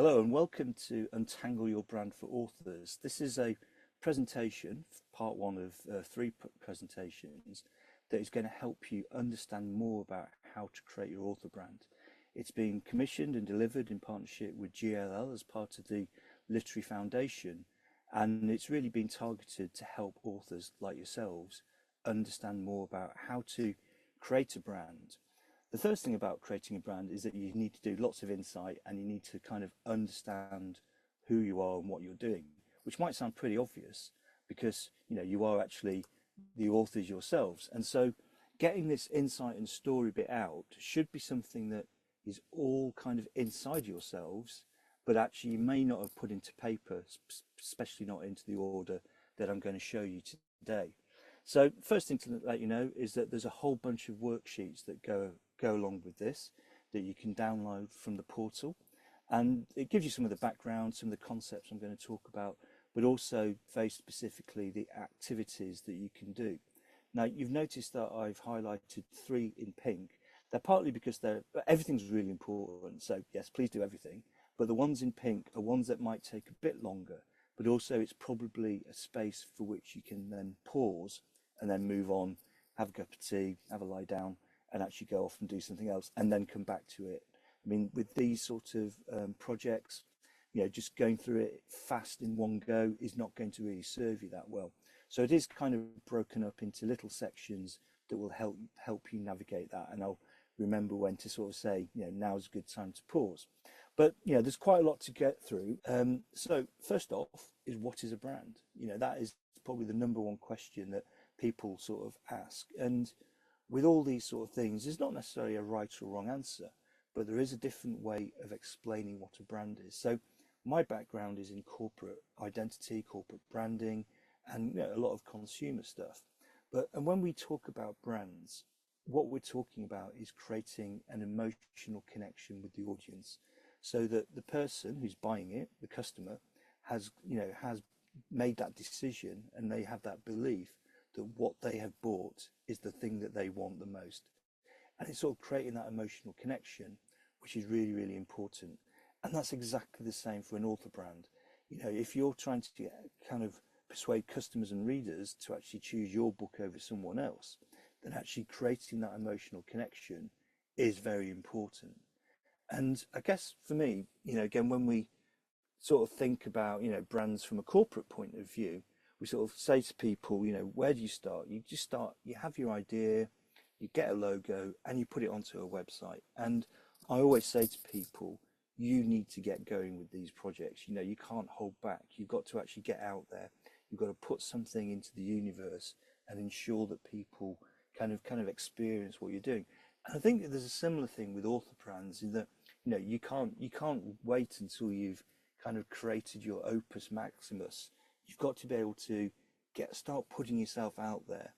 Hello and welcome to Untangle Your Brand for Authors. This is a presentation, part one of three presentations, that is going to help you understand more about how to create your author brand. It's been commissioned and delivered in partnership with GLL as part of the Literary Foundation, and it's really been targeted to help authors like yourselves understand more about how to create a brand. The first thing about creating a brand is that you need to do lots of insight and you need to kind of understand who you are and what you're doing, which might sound pretty obvious because you are actually the authors yourselves. And so getting this insight and story bit out should be something that is all kind of inside yourselves, but actually you may not have put into paper, especially not into the order that I'm going to show you today. So first thing to let you know is that there's a whole bunch of worksheets that go along with this that you can download from the portal, and it gives you some of the background, some of the concepts I'm going to talk about, but also very specifically the activities that you can do. Now you've noticed that I've highlighted 3 in pink. They're partly because everything's really important, so yes, please do everything, but the ones in pink are ones that might take a bit longer, but also it's probably a space for which you can then pause and then move on, have a cup of tea, have a lie down, and actually go off and do something else, and then come back to it. I mean, with these sort of projects, just going through it fast in one go is not going to really serve you that well. So it is kind of broken up into little sections that will help you navigate that, and I'll remember when to sort of say, now's a good time to pause. But there's quite a lot to get through. So first off is, what is a brand? That is probably the number one question that people sort of ask. And with all these sort of things, there's not necessarily a right or wrong answer, but there is a different way of explaining what a brand is. So my background is in corporate identity, corporate branding, and a lot of consumer stuff. And when we talk about brands, what we're talking about is creating an emotional connection with the audience, so that the person who's buying it, the customer, has made that decision, and they have that belief that what they have bought is the thing that they want the most. And it's sort of creating that emotional connection, which is really, really important. And that's exactly the same for an author brand. If you're trying to kind of persuade customers and readers to actually choose your book over someone else, then actually creating that emotional connection is very important. And I guess for me, again, when we sort of think about, brands from a corporate point of view, we sort of say to people, where do you start? You just start, you have your idea, you get a logo, and you put it onto a website. And I always say to people, you need to get going with these projects. You can't hold back. You've got to actually get out there. You've got to put something into the universe and ensure that people kind of experience what you're doing. And I think that there's a similar thing with author brands, in that you can't wait until you've kind of created your opus maximus. You've got to be able to start putting yourself out there.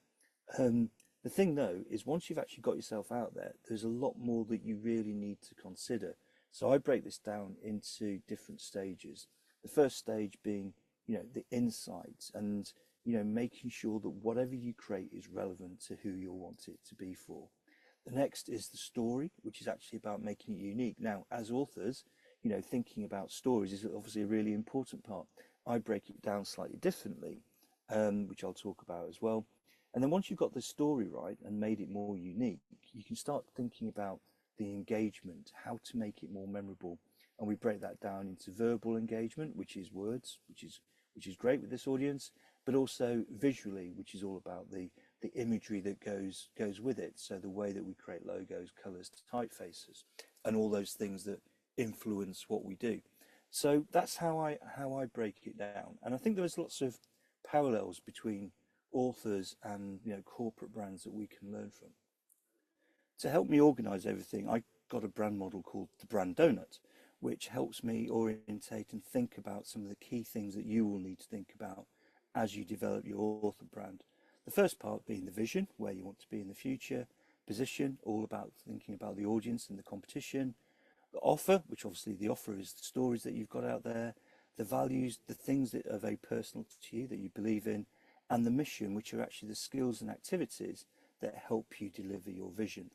The thing though is, once you've actually got yourself out there, there's a lot more that you really need to consider. So I break this down into different stages. The first stage being, the insights, and making sure that whatever you create is relevant to who you'll want it to be for. The next is the story, which is actually about making it unique. Now, as authors, thinking about stories is obviously a really important part. I break it down slightly differently, which I'll talk about as well. And then once you've got the story right and made it more unique, you can start thinking about the engagement, how to make it more memorable. And we break that down into verbal engagement, which is words, which is great with this audience, but also visually, which is all about the imagery that goes with it. So the way that we create logos, colors, typefaces, and all those things that influence what we do. So that's how I break it down. And I think there's lots of parallels between authors and corporate brands that we can learn from. To help me organize everything, I got a brand model called the Brand Doughnut, which helps me orientate and think about some of the key things that you will need to think about as you develop your author brand. The first part being the vision, where you want to be in the future. Position, all about thinking about the audience and the competition. The offer, which obviously the offer is the stories that you've got out there. The values, the things that are very personal to you, that you believe in. And the mission, which are actually the skills and activities that help you deliver your vision.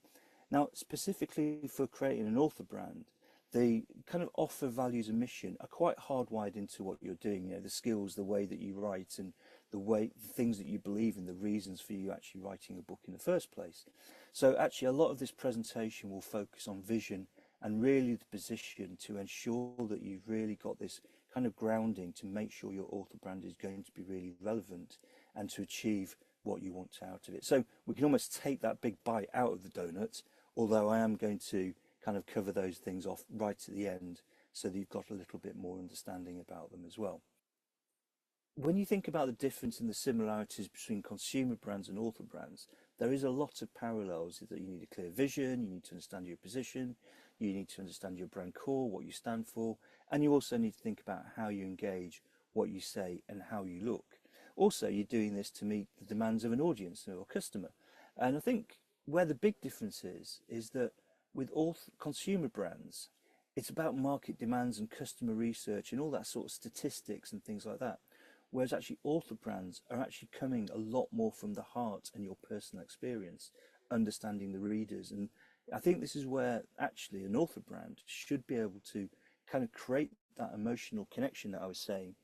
Now, specifically for creating an author brand, the kind of offer, values and mission are quite hardwired into what you're doing. You know, the skills, the way that you write, and the things that you believe in, the reasons for you actually writing a book in the first place. So actually a lot of this presentation will focus on vision and really the position to ensure that you've really got this kind of grounding to make sure your author brand is going to be really relevant and to achieve what you want out of it. So we can almost take that big bite out of the donut, although I am going to kind of cover those things off right at the end so that you've got a little bit more understanding about them as well. When you think about the difference and the similarities between consumer brands and author brands, there is a lot of parallels that you need a clear vision, you need to understand your position, you need to understand your brand core, what you stand for, and you also need to think about how you engage, what you say, and how you look. Also, you're doing this to meet the demands of an audience or a customer. And I think where the big difference is that with all consumer brands, it's about market demands and customer research and all that sort of statistics and things like that. Whereas actually author brands are actually coming a lot more from the heart and your personal experience, understanding the readers. And I think this is where actually an author brand should be able to kind of create that emotional connection that I was saying,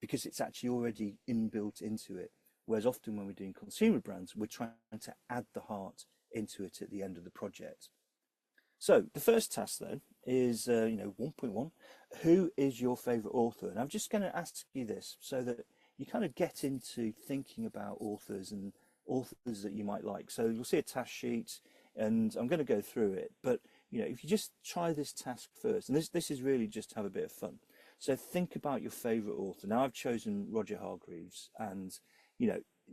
because it's actually already inbuilt into it. Whereas often when we're doing consumer brands, we're trying to add the heart into it at the end of the project. So the first task then is, 1.1, who is your favorite author? And I'm just going to ask you this so that you kind of get into thinking about authors and authors that you might like. So you'll see a task sheet and I'm going to go through it, but if you just try this task first, and this is really just to have a bit of fun. So think about your favorite author. Now I've chosen Roger Hargreaves, and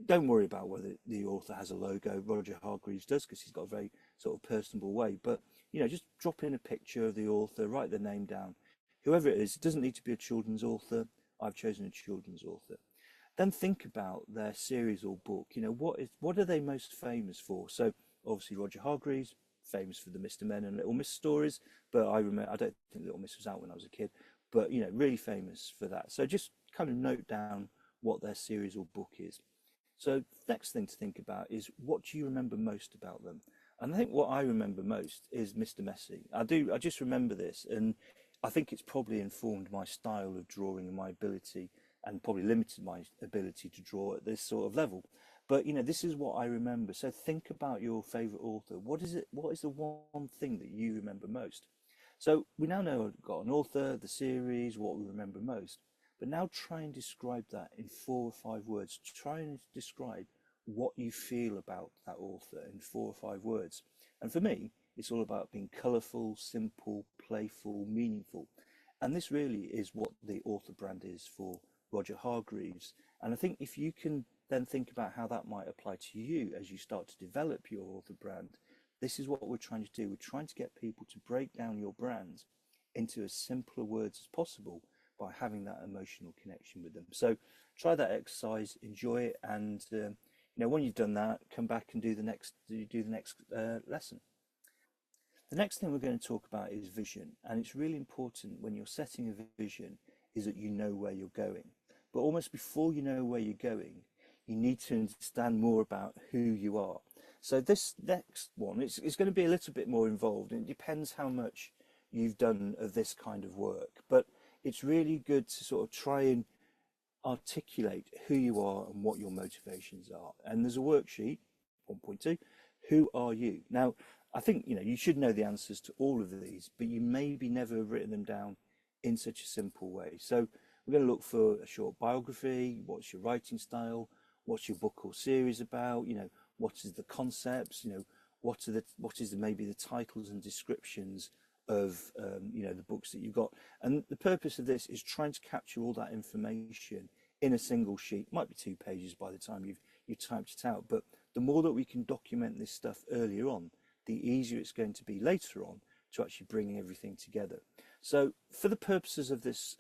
don't worry about whether the author has a logo. Roger Hargreaves does, because he's got a very sort of personable way, but just drop in a picture of the author, write their name down, whoever it is. It doesn't need to be a children's author. I've chosen a children's author. Then think about their series or book. What are they most famous for? So obviously Roger Hargreaves, famous for the Mr. Men and Little Miss stories, but I don't think Little Miss was out when I was a kid, but really famous for that. So just kind of note down what their series or book is. So next thing to think about is, what do you remember most about them? And I think what I remember most is Mr. Messy. I just remember this, and I think it's probably informed my style of drawing and my ability, and probably limited my ability to draw at this sort of level. But this is what I remember. So think about your favorite author. What is it? What is the one thing that you remember most? So we now know we've got an author, the series, what we remember most. But now try and describe that in 4 or 5 words. Try and describe what you feel about that author in 4 or 5 words. And for me, it's all about being colourful, simple, playful, meaningful. And this really is what the author brand is for Roger Hargreaves. And I think if you can then think about how that might apply to you as you start to develop your author brand, this is what we're trying to do. We're trying to get people to break down your brand into as simpler words as possible by having that emotional connection with them. So try that exercise, enjoy it, and when you've done that, come back and do the next lesson. The next thing we're going to talk about is vision, and it's really important when you're setting a vision is that you know where you're going. But almost before you know where you're going, you need to understand more about who you are. So this next one, it's going to be a little bit more involved, and it depends how much you've done of this kind of work. But it's really good to sort of try and articulate who you are and what your motivations are. And there's a worksheet, 1.2, who are you? Now, I think, you should know the answers to all of these, but you maybe never have written them down in such a simple way. So we're going to look for a short biography. What's your writing style? What's your book or series about? What is the concepts? What is maybe the titles and descriptions of the books that you've got. And the purpose of this is trying to capture all that information in a single sheet. It might be 2 pages by the time you've typed it out, but the more that we can document this stuff earlier on, the easier it's going to be later on to actually bring everything together. So for the purposes of this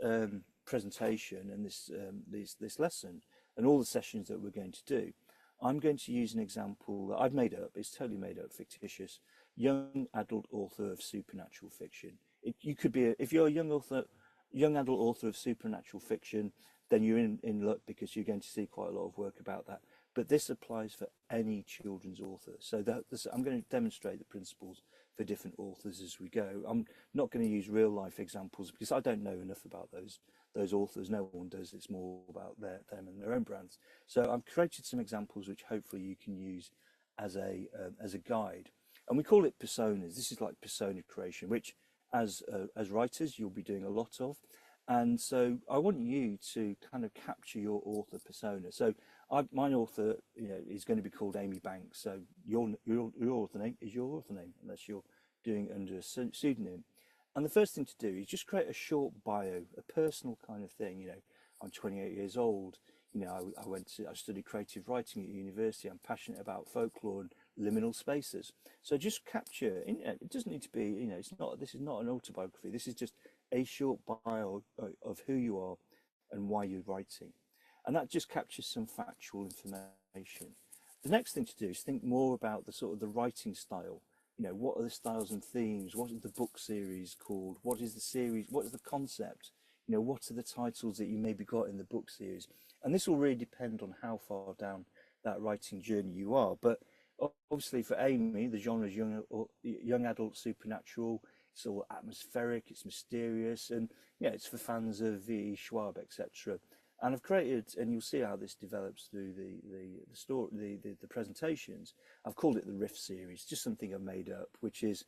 presentation and this lesson and all the sessions that we're going to do, I'm going to use an example that I've made up. It's totally made up, fictitious. Young adult author of supernatural fiction. You could be if you're a young adult author of supernatural fiction, then you're in luck, because you're going to see quite a lot of work about that. but this applies for any children's author. So I'm going to demonstrate the principles for different authors as we go. I'm not going to use real life examples because I don't know enough about those authors. No one does. It's more about them and their own brands. So I've created some examples which hopefully you can use as a guide. And we call it personas. This is like persona creation, which as writers you'll be doing a lot of. And so I want you to kind of capture your author persona. So my author, is going to be called Amy Banks. So your author name is your author name, unless you're doing it under a pseudonym. And the first thing to do is just create a short bio, a personal kind of thing. I'm 28 years old. I studied creative writing at university. I'm passionate about folklore and liminal spaces. So just capture. It doesn't need to be. This is not an autobiography. This is just a short bio of who you are and why you're writing, and that just captures some factual information. The next thing to do is think more about the sort of the writing style. What are the styles and themes? What is the book series called? What is the series? What is the concept? What are the titles that you maybe got in the book series? And this will really depend on how far down that writing journey you are. But obviously for Amy, the genre is young adult supernatural. It's all atmospheric, it's mysterious, and it's for fans of V.E. Schwab, etc. And I've created, and you'll see how this develops through the story, the presentations. I've called it the Rift series, just something I've made up, which is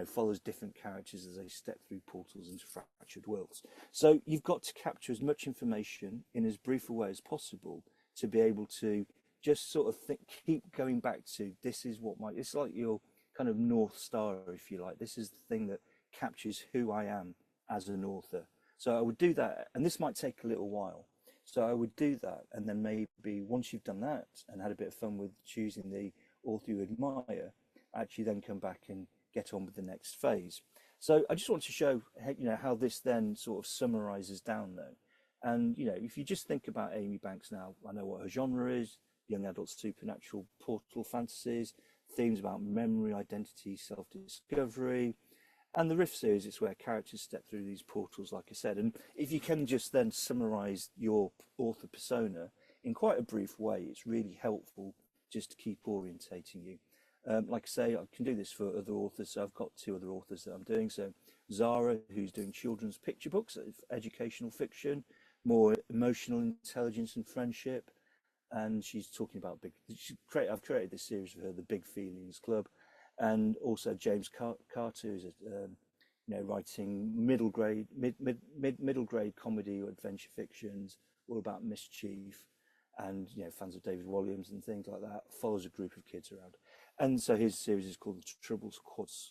follows different characters as they step through portals into fractured worlds. So you've got to capture as much information in as brief a way as possible to be able to just sort of keep going back to this is what it's like your kind of North Star, if you like. This is the thing that captures who I am as an author. So I would do that, and this might take a little while. So I would do that, and then maybe once you've done that and had a bit of fun with choosing the author you admire, actually then come back and get on with the next phase. So I just want to show how this then sort of summarizes down though. And if you just think about Amy Banks now, I know what her genre is: young adult supernatural portal fantasies, themes about memory, identity, self-discovery. And the Rift series is where characters step through these portals, like I said. And if you can just then summarize your author persona in quite a brief way, it's really helpful just to keep orientating you. Like I say, I can do this for other authors. So I've got 2 other authors that I'm doing. So Zara, who's doing children's picture books, educational fiction, more emotional intelligence and friendship. And she's talking about I've created this series for her, the Big Feelings Club. And also James Carter, who's writing middle grade comedy or adventure fictions, all about mischief, and fans of David Walliams and things like that. Follows a group of kids around, and so his series is called the Trouble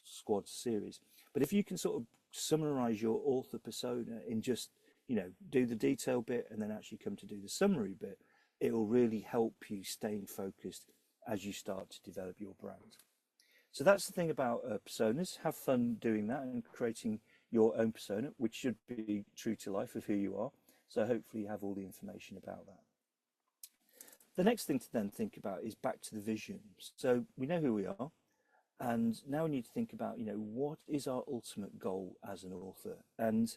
Squad series. But if you can sort of summarize your author persona in just do the detail bit and then actually come to do the summary bit, it will really help you staying focused as you start to develop your brand. So that's the thing about personas. Have fun doing that and creating your own persona, which should be true to life of who you are. So hopefully you have all the information about that. The next thing to then think about is back to the vision. So we know who we are, and now we need to think about, what is our ultimate goal as an author? And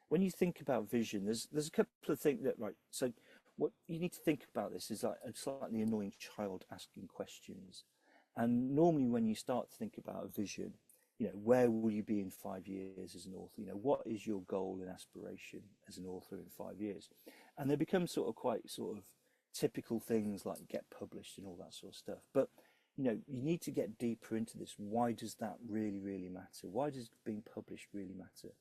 when you think about vision, there's a couple of things that, right, so what you need to think about this is like a slightly annoying child asking questions. And normally when you start to think about a vision, where will you be in 5 years as an author? What is your goal and aspiration as an author in 5 years? And they become quite typical things like get published and all that sort of stuff. But, you need to get deeper into this. Why does that really, really matter? Why does being published really matter?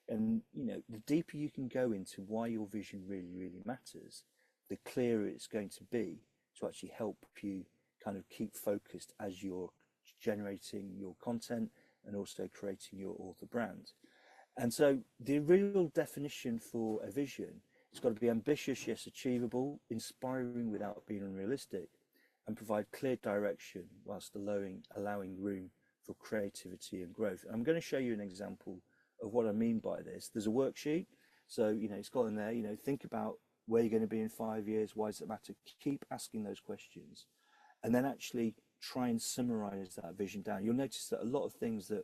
And, the deeper you can go into why your vision really, really matters, the clearer it's going to be to actually help you kind of keep focused as you're generating your content and also creating your author brand. And so the real definition for a vision, it's got to be ambitious, yes, achievable, inspiring without being unrealistic, and provide clear direction whilst allowing room for creativity and growth. And I'm going to show you an example of what I mean by this. There's a worksheet. So, it's got in there, think about where you're going to be in 5 years. Why does it matter? Keep asking those questions. And then actually try and summarize that vision down. You'll notice that a lot of things that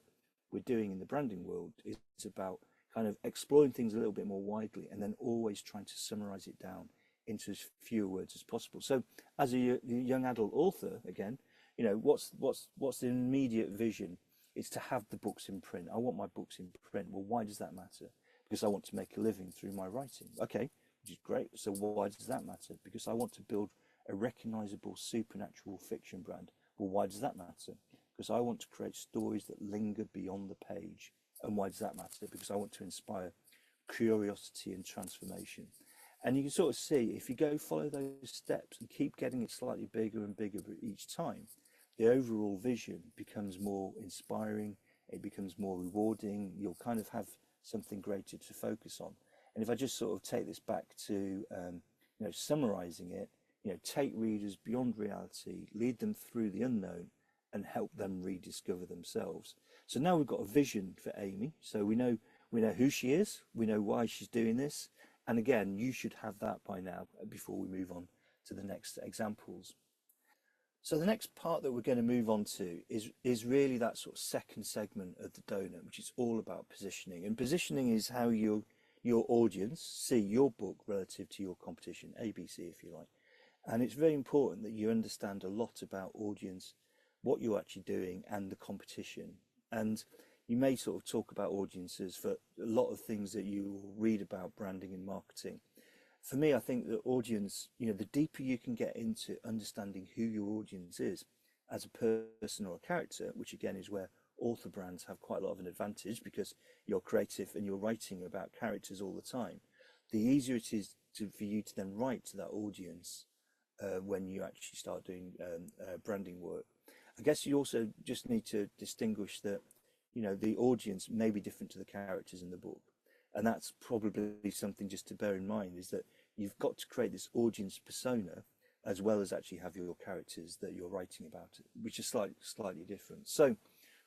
we're doing in the branding world is about kind of exploring things a little bit more widely and then always trying to summarize it down into as fewer words as possible. So as a young adult author, again, you know, what's the immediate vision? It's to have the books in print. I want my books in print. Well, why does that matter? Because I want to make a living through my writing. Okay, which is great. So why does that matter? Because I want to build a recognizable supernatural fiction brand. Well, why does that matter? Because I want to create stories that linger beyond the page. And why does that matter? Because I want to inspire curiosity and transformation. And you can sort of see, if you go follow those steps and keep getting it slightly bigger and bigger each time, the overall vision becomes more inspiring, it becomes more rewarding, you'll kind of have something greater to focus on. And if I just sort of take this back to, you know, summarizing it, you know, take readers beyond reality, lead them through the unknown, and help them rediscover themselves. So now we've got a vision for Amy. So we know who she is, we know why she's doing this, and again, you should have that by now before we move on to the next examples. So the next part that we're going to move on to is really that sort of second segment of the donut, which is all about positioning. And positioning is how your audience see your book relative to your competition, ABC if you like. And it's very important that you understand a lot about audience, what you're actually doing, and the competition. And you may sort of talk about audiences for a lot of things that you read about branding and marketing. For me, I think the audience, you know, the deeper you can get into understanding who your audience is as a person or a character, which again is where author brands have quite a lot of an advantage because you're creative and you're writing about characters all the time, the easier it is for you to then write to that audience when you actually start doing branding work. I guess you also just need to distinguish that, you know, the audience may be different to the characters in the book. And that's probably something just to bear in mind, is that you've got to create this audience persona as well as actually have your characters that you're writing about, which is slightly different. So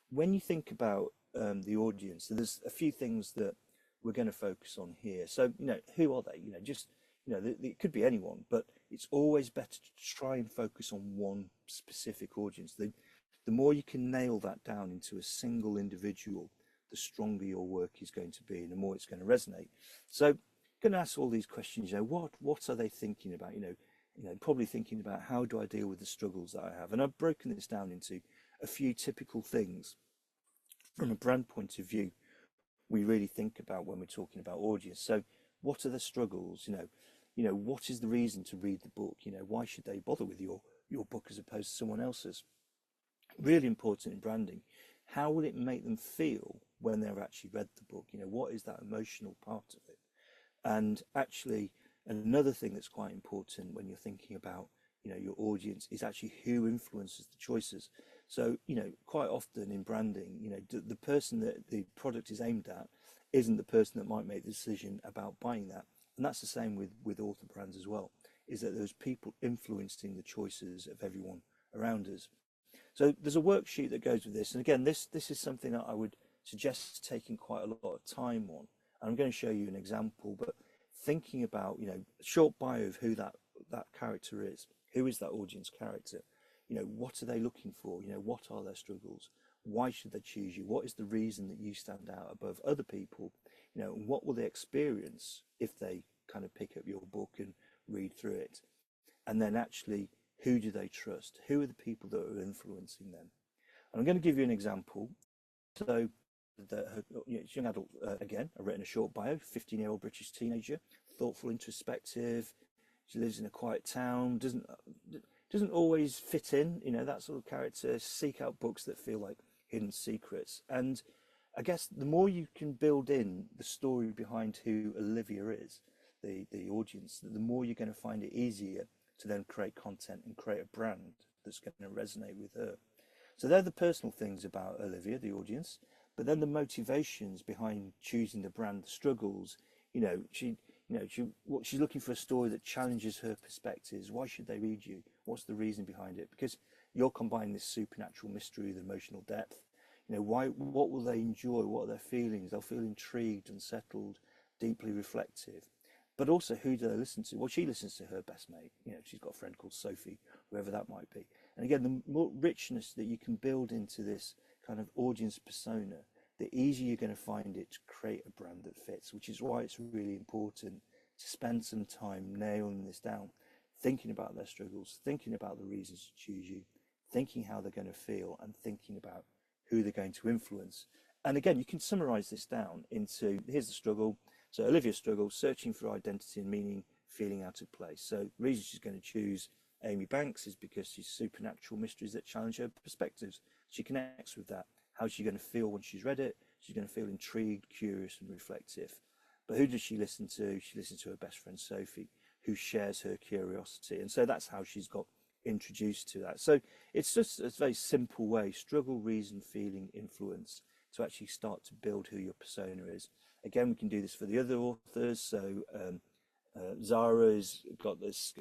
when you think about the audience, there's a few things that we're going to focus on here. So, you know, who are they? You know, just, you know, it could be anyone, but it's always better to try and focus on one specific audience. The more you can nail that down into a single individual, the stronger your work is going to be and the more it's going to resonate. So I'm going to ask all these questions, you know, what are they thinking about? You know, probably thinking about, how do I deal with the struggles that I have? And I've broken this down into a few typical things from a brand point of view we really think about when we're talking about audience. So what are the struggles? You know, what is the reason to read the book? You know, why should they bother with your book as opposed to someone else's? Really important in branding. How will it make them feel when they've actually read the book? You know, what is that emotional part of it? And actually, another thing that's quite important when you're thinking about, you know, your audience is actually who influences the choices. So, you know, quite often in branding, you know, the person that the product is aimed at isn't the person that might make the decision about buying that. And that's the same with author brands as well, is that there's people influencing the choices of everyone around us. So there's a worksheet that goes with this. And again, this is something that I would suggest taking quite a lot of time on. And I'm going to show you an example, but thinking about, you know, a short bio of who that character is. Who is that audience character? You know, what are they looking for? You know, what are their struggles? Why should they choose you? What is the reason that you stand out above other people? You know, and what will they experience if they kind of pick up your book and read through it? And then actually, who do they trust? Who are the people that are influencing them? And I'm going to give you an example. So, young adult, again, I've written a short bio, 15-year-old British teenager, thoughtful, introspective. She lives in a quiet town, doesn't always fit in, you know, that sort of character. Seek out books that feel like hidden secrets. And I guess the more you can build in the story behind who Olivia is, the audience, the more you're going to find it easier to then create content and create a brand that's going to resonate with her. So they're the personal things about Olivia, the audience, but then the motivations behind choosing the brand, the struggles, she's looking for a story that challenges her perspectives. Why should they read you? What's the reason behind it? Because you're combining this supernatural mystery with emotional depth. You know, what will they enjoy? What are their feelings? They'll feel intrigued, unsettled, deeply reflective. But also, who do they listen to? Well, she listens to her best mate. You know, she's got a friend called Sophie, whoever that might be. And again, the more richness that you can build into this kind of audience persona, the easier you're going to find it to create a brand that fits, which is why it's really important to spend some time nailing this down, thinking about their struggles, thinking about the reasons to choose you, thinking how they're going to feel, and thinking about who they're going to influence. And again, you can summarize this down into here's the struggle. So Olivia's struggle, searching for identity and meaning, feeling out of place. So the reason she's going to choose Amy Banks is because she's supernatural mysteries that challenge her perspectives. She connects with that. How's she going to feel when she's read it? She's going to feel intrigued, curious, and reflective. But who does she listen to? She listens to her best friend Sophie, who shares her curiosity. And so that's how she's got introduced to that. So it's just a very simple way: struggle, reason, feeling, influence, to actually start to build who your persona is. Again, we can do this for the other authors. So Zara's got this,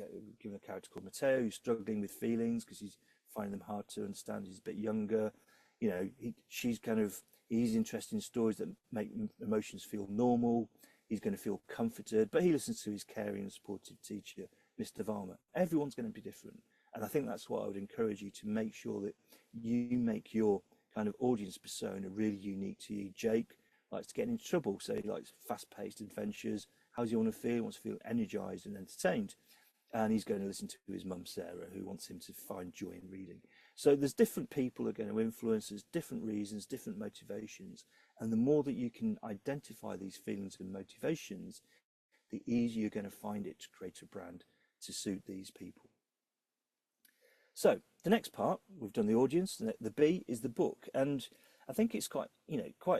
given a character called Matteo, who's struggling with feelings because he's finding them hard to understand. He's a bit younger. You know, he's interested in stories that make emotions feel normal. He's going to feel comforted, but he listens to his caring and supportive teacher, Mr. Varma. Everyone's going to be different. And I think that's what I would encourage you to make sure that you make your kind of audience persona really unique to you. Jake likes to get in trouble, so he likes fast-paced adventures. How does he want to feel? He wants to feel energized and entertained. And he's going to listen to his mum, Sarah, who wants him to find joy in reading. So there's different people who are going to influence, there's different reasons, different motivations. And the more that you can identify these feelings and motivations, the easier you're going to find it to create a brand to suit these people. So the next part, we've done the audience, the B is the book. And I think it's quite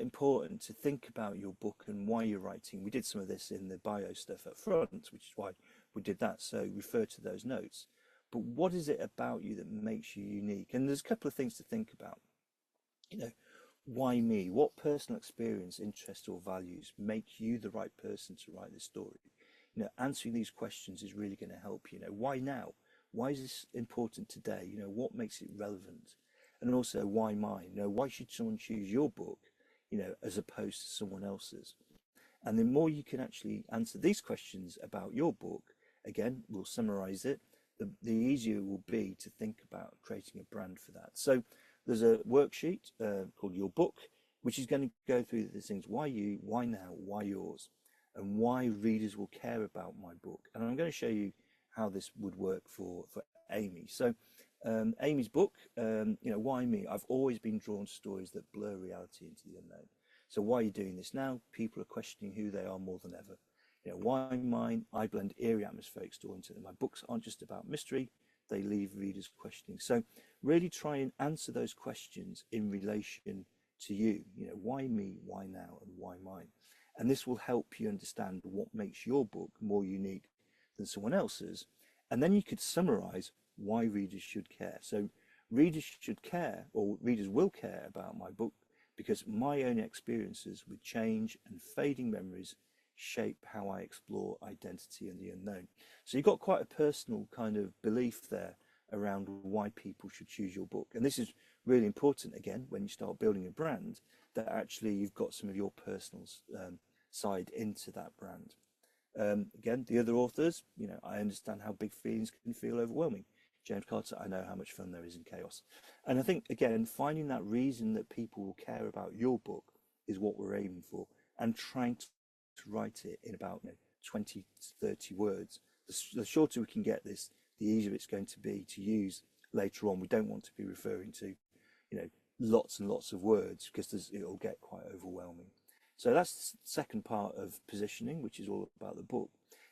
important to think about your book and why you're writing. We did some of this in the bio stuff up front, which is why we did that. So refer to those notes. But what is it about you that makes you unique? And there's a couple of things to think about. You know, why me? What personal experience, interest, or values make you the right person to write this story? You know, answering these questions is really going to help. You know, why now? Why is this important today? You know, what makes it relevant? And also, why mine? You know, why should someone choose your book, you know, as opposed to someone else's? And the more you can actually answer these questions about your book, again, we'll summarize it, the easier it will be to think about creating a brand for that. So there's a worksheet called Your Book, which is going to go through the things: why you, why now, why yours, and why readers will care about my book. And I'm going to show you how this would work for Amy. So Amy's book, you know, why me? I've always been drawn to stories that blur reality into the unknown. So why are you doing this now? People are questioning who they are more than ever. You know, why mine? I blend eerie atmospheric story into them. My books aren't just about mystery, they leave readers questioning. So really try and answer those questions in relation to you. You know, why me, why now, and why mine? And this will help you understand what makes your book more unique than someone else's. And then you could summarize why readers should care. So readers should care, or readers will care about my book, because my own experiences with change and fading memories shape how I explore identity and the unknown. So you've got quite a personal kind of belief there around why people should choose your book. And this is really important, again, when you start building a brand, that actually you've got some of your personal side into that brand. Again, the other authors, you know, I understand how big feelings can feel overwhelming. James Carter, I know how much fun there is in chaos. And I think, again, finding that reason that people will care about your book is what we're aiming for, and trying to write it in about 20 to 30 words. The shorter we can get this, the easier it's going to be to use later on. We don't want to be referring to, lots and lots of words, because it'll get quite overwhelming. So that's the second part of positioning, which is all about the book.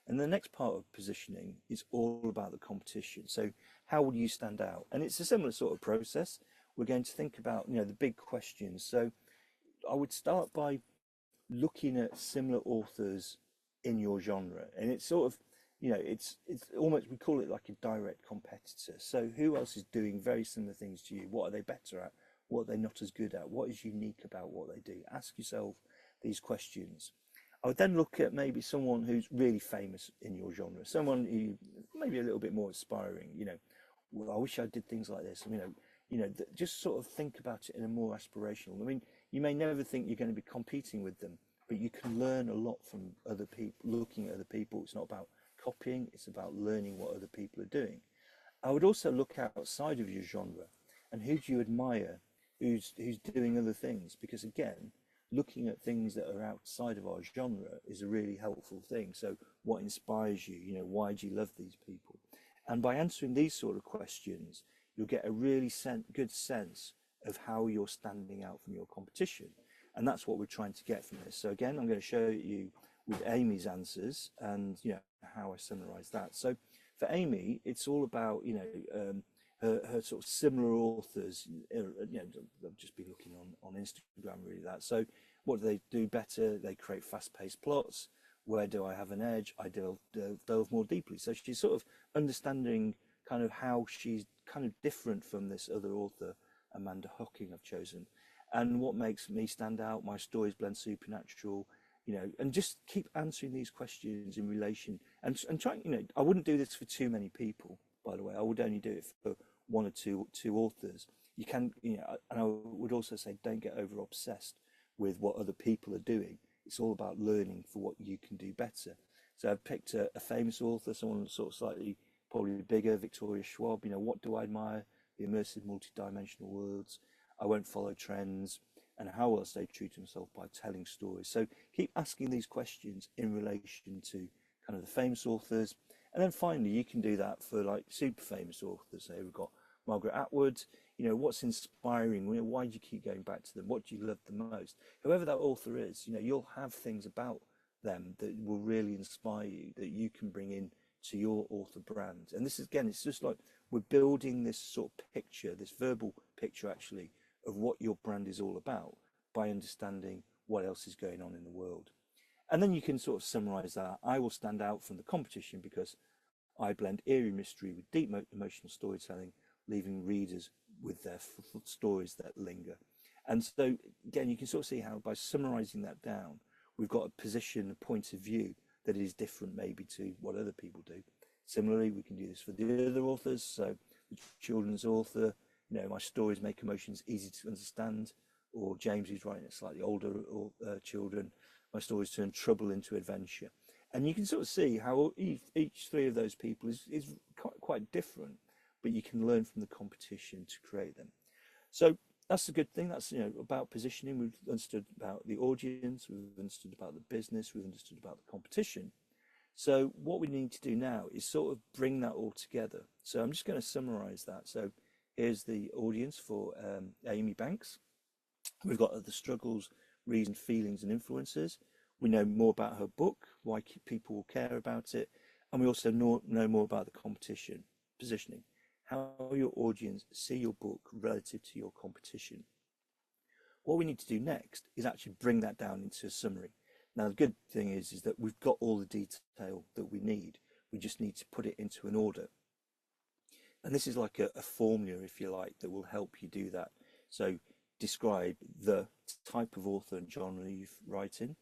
And the next part of positioning is all about the competition. So how would you stand out? And it's a similar sort of process. We're going to think about, the big questions. So I would start by looking at similar authors in your genre. And it's sort of, it's almost, we call it like a direct competitor. So who else is doing very similar things to you? What are they better at? What are they not as good at? What is unique about what they do? Ask yourself these questions. I would then look at maybe someone who's really famous in your genre, someone who maybe a little bit more aspiring, well, I wish I did things like this, just sort of think about it in a more aspirational. I mean, you may never think you're going to be competing with them, but you can learn a lot from other people, looking at other people. It's not about copying, it's about learning what other people are doing. I would also look outside of your genre, and who do you admire, who's doing other things, because again, looking at things that are outside of our genre is a really helpful thing. So what inspires you, why do you love these people? And by answering these sort of questions, you'll get a really good sense of how you're standing out from your competition. And that's what we're trying to get from this. So again, I'm going to show you with Amy's answers and how I summarize that. So for Amy, it's all about her sort of similar authors. I've just been looking on Instagram really that. So what do they do better? They create fast-paced plots. Where do I have an edge? I delve more deeply. So she's sort of understanding kind of how she's kind of different from this other author, Amanda Hocking, I've chosen. And what makes me stand out, my stories blend supernatural, and just keep answering these questions in relation and trying, I wouldn't do this for too many people, by the way. I would only do it for one or two authors. You can, and I would also say, don't get over obsessed with what other people are doing. It's all about learning for what you can do better. So I've picked a famous author, someone sort of slightly probably bigger, Victoria Schwab. What do I admire? The immersive multi-dimensional worlds. I won't follow trends. And how will I stay true to myself by telling stories? So keep asking these questions in relation to kind of the famous authors. And then finally, you can do that for like super famous authors. So we've got Margaret Atwood. What's inspiring? Why do you keep going back to them? What do you love the most? Whoever that author is, you'll have things about them that will really inspire you, that you can bring in to your author brand. And this is, again, it's just like we're building this sort of picture, this verbal picture actually, of what your brand is all about by understanding what else is going on in the world. And then you can sort of summarize that. I will stand out from the competition because I blend eerie mystery with deep emotional storytelling, leaving readers with their stories that linger. And so, again, you can sort of see how by summarizing that down, we've got a position, a point of view that is different maybe to what other people do. Similarly, we can do this for the other authors. So the children's author, my stories make emotions easy to understand, or James, who's writing it slightly older children, my stories turn trouble into adventure. And you can sort of see how each three of those people is quite different, but you can learn from the competition to create them. So that's a good thing. That's about positioning. We've understood about the audience, we've understood about the business, we've understood about the competition. So what we need to do now is sort of bring that all together. So I'm just going to summarize that. So here's the audience for Amy Banks. We've got the struggles, reasons, feelings, and influences. We know more about her book, why people will care about it, and we also know more about the competition, positioning, how your audience see your book relative to your competition. What we need to do next is actually bring that down into a summary. Now, the good thing is that we've got all the detail that we need. We just need to put it into an order. And this is like a formula, if you like, that will help you do that. So describe the type of author and genre you write in,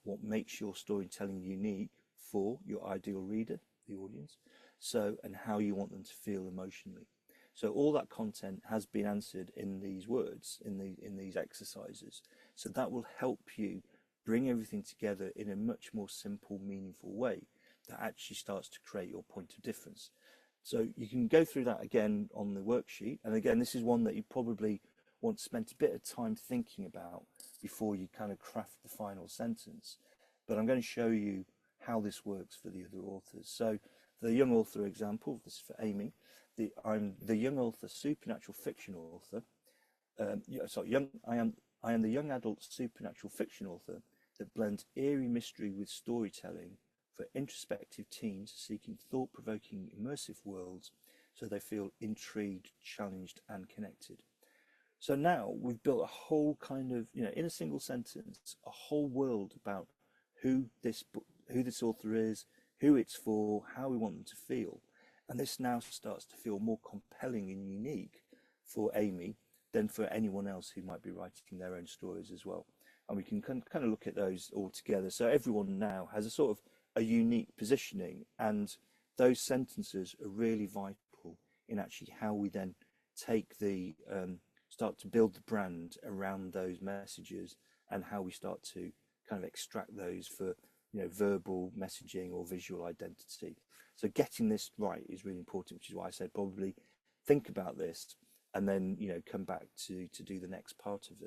what makes your storytelling unique for your ideal reader, the audience, and how you want them to feel emotionally. So all that content has been answered in these words, in these exercises. So that will help you bring everything together in a much more simple, meaningful way that actually starts to create your point of difference. So you can go through that again on the worksheet. And again, this is one that you probably want to spend a bit of time thinking about before you kind of craft the final sentence. But I'm going to show you how this works for the other authors. So the young author example, this is for Amy. I'm the young author, supernatural fiction author. I am the young adult supernatural fiction author that blends eerie mystery with storytelling for introspective teens seeking thought-provoking immersive worlds so they feel intrigued, challenged, and connected. So now we've built a whole kind of, in a single sentence, a whole world about who this author is, who it's for, how we want them to feel. And this now starts to feel more compelling and unique for Amy than for anyone else who might be writing their own stories as well. And we can kind of look at those all together. So everyone now has a sort of a unique positioning, and those sentences are really vital in actually how we then take start to build the brand around those messages, and how we start to kind of extract those for verbal messaging or visual identity. So getting this right is really important, which is why I said probably think about this and then come back to do the next part of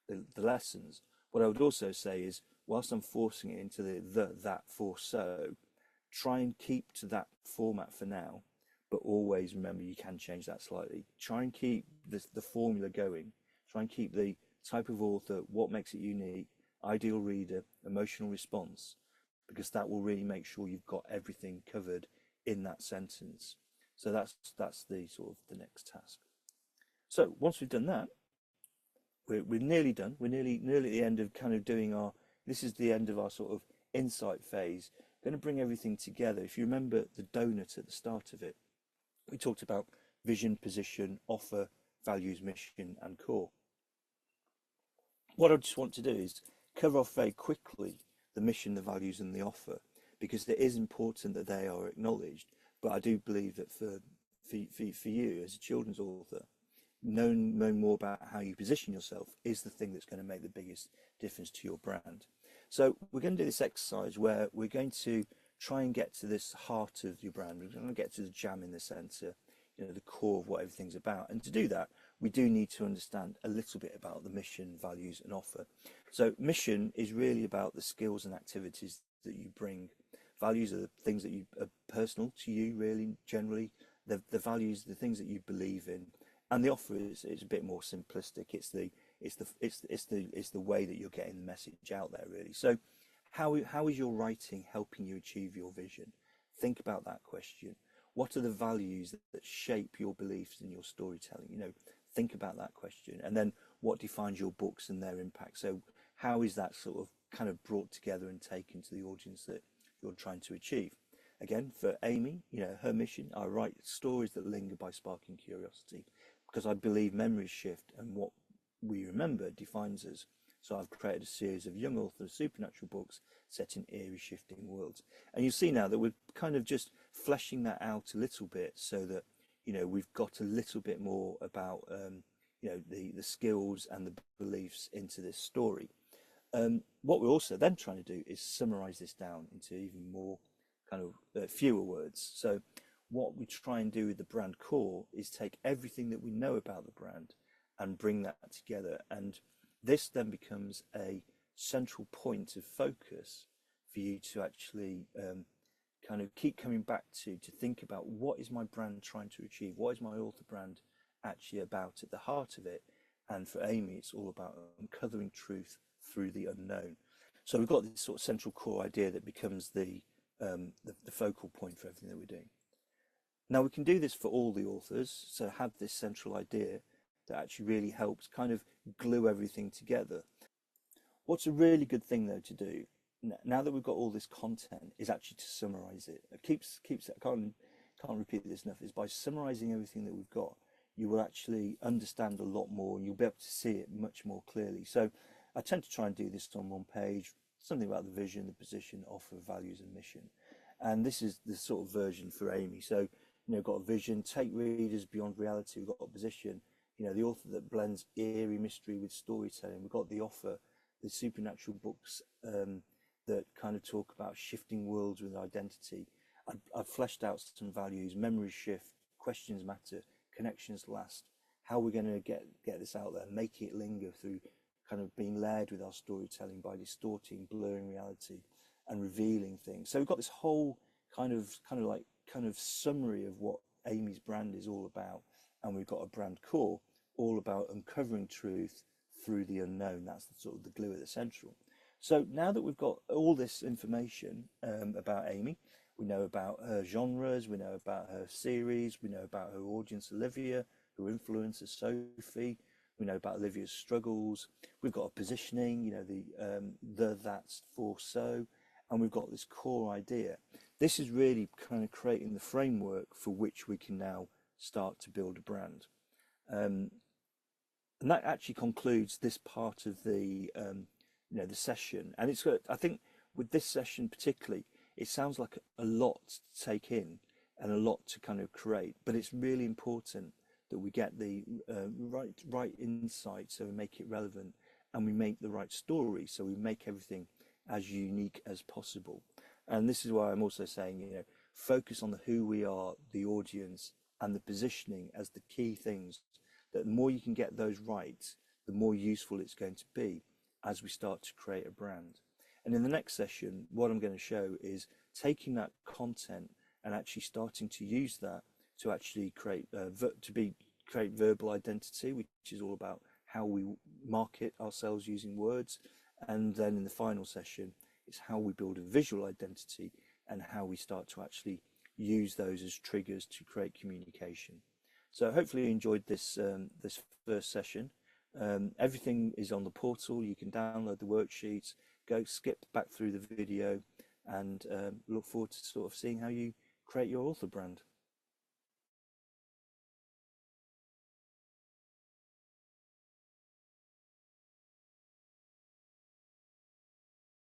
the lessons. What I would also say is whilst I'm forcing it into the that, for, so, try and keep to that format for now, but always remember you can change that slightly. Try and keep the formula going. Try and keep the type of author, what makes it unique, ideal reader, emotional response, because that will really make sure you've got everything covered in that sentence. So that's the sort of the next task. So once we've done that, we're nearly done. We're nearly at the end of kind of doing our, this is the end of our sort of insight phase. Going to bring everything together. If you remember the donut at the start of it, we talked about vision, position, offer, values, mission, and core. What I just want to do is cover off very quickly the mission, the values, and the offer, because it is important that they are acknowledged. But I do believe that for you as a children's author, knowing more about how you position yourself is the thing that's going to make the biggest difference to your brand. So we're going to do this exercise where we're going to try and get to this heart of your brand. We're going to get to the jam in the center, the core of what everything's about. And to do that, we do need to understand a little bit about the mission, values, and offer. So mission is really about the skills and activities that you bring. Values are the things that are personal to you, really, generally. The values, the things that you believe in. And the offer is a bit more simplistic. It's the way that you're getting the message out there, really. So how is your writing helping you achieve your vision? Think about that question. What are the values that shape your beliefs and your storytelling? Think about that question. And then what defines your books and their impact? So how is that sort of kind of brought together and taken to the audience that you're trying to achieve? Again, for Amy, her mission, I write stories that linger by sparking curiosity, because I believe memories shift and what we remember defines us. So I've created a series of young author supernatural books set in eerie, shifting worlds. And you see now that we're kind of just fleshing that out a little bit, so that we've got a little bit more about the skills and the beliefs into this story. What we're also then trying to do is summarize this down into even more kind of fewer words. So what we try and do with the brand core is take everything that we know about the brand and bring that together. And this then becomes a central point of focus for you to actually kind of keep coming back to think about, what is my brand trying to achieve? What is my author brand actually about at the heart of it? And for Amy, it's all about uncovering truth through the unknown. So we've got this sort of central core idea that becomes the focal point for everything that we're doing. Now we can do this for all the authors, so have this central idea that actually really helps kind of glue everything together. What's a really good thing though to do, now that we've got all this content, is actually to summarize it. It keeps I can't repeat this enough, is by summarizing everything that we've got, you will actually understand a lot more and you'll be able to see it much more clearly. So I tend to try and do this on one page, something about the vision, the position, offer, values, and mission. And this is the sort of version for Amy. So, got a vision, take readers beyond reality. We've got a position, the author that blends eerie mystery with storytelling. We've got the offer, the supernatural books that kind of talk about shifting worlds with identity. I've fleshed out some values: memories shift, questions matter, connections last. How we're going to get this out there, make it linger through kind of being layered with our storytelling by distorting, blurring reality and revealing things. So we've got this whole kind of summary of what Amy's brand is all about, and we've got a brand core all about uncovering truth through the unknown. That's the sort of the glue at the central. So now that we've got all this information about Amy, we know about her genres, we know about her series, we know about her audience, Olivia, her influencer, Sophie, we know about Olivia's struggles, we've got a positioning, the, that's, for, so, and we've got this core idea. This is really kind of creating the framework for which we can now start to build a brand. And that actually concludes this part of the the session. And it's, I think with this session particularly, it sounds like a lot to take in and a lot to kind of create, but it's really important that we get the right insight, so we make it relevant, and we make the right story, so we make everything as unique as possible. And this is why I'm also saying, focus on the who we are, the audience, and the positioning as the key things. That the more you can get those right, the more useful it's going to be as we start to create a brand. And in the next session, what I'm going to show is taking that content and actually starting to use that to actually create create verbal identity, which is all about how we market ourselves using words. And then in the final session, it's how we build a visual identity and how we start to actually use those as triggers to create communication. So hopefully you enjoyed this this first session. Everything is on the portal. You can download the worksheets, go skip back through the video, and look forward to sort of seeing how you create your author brand.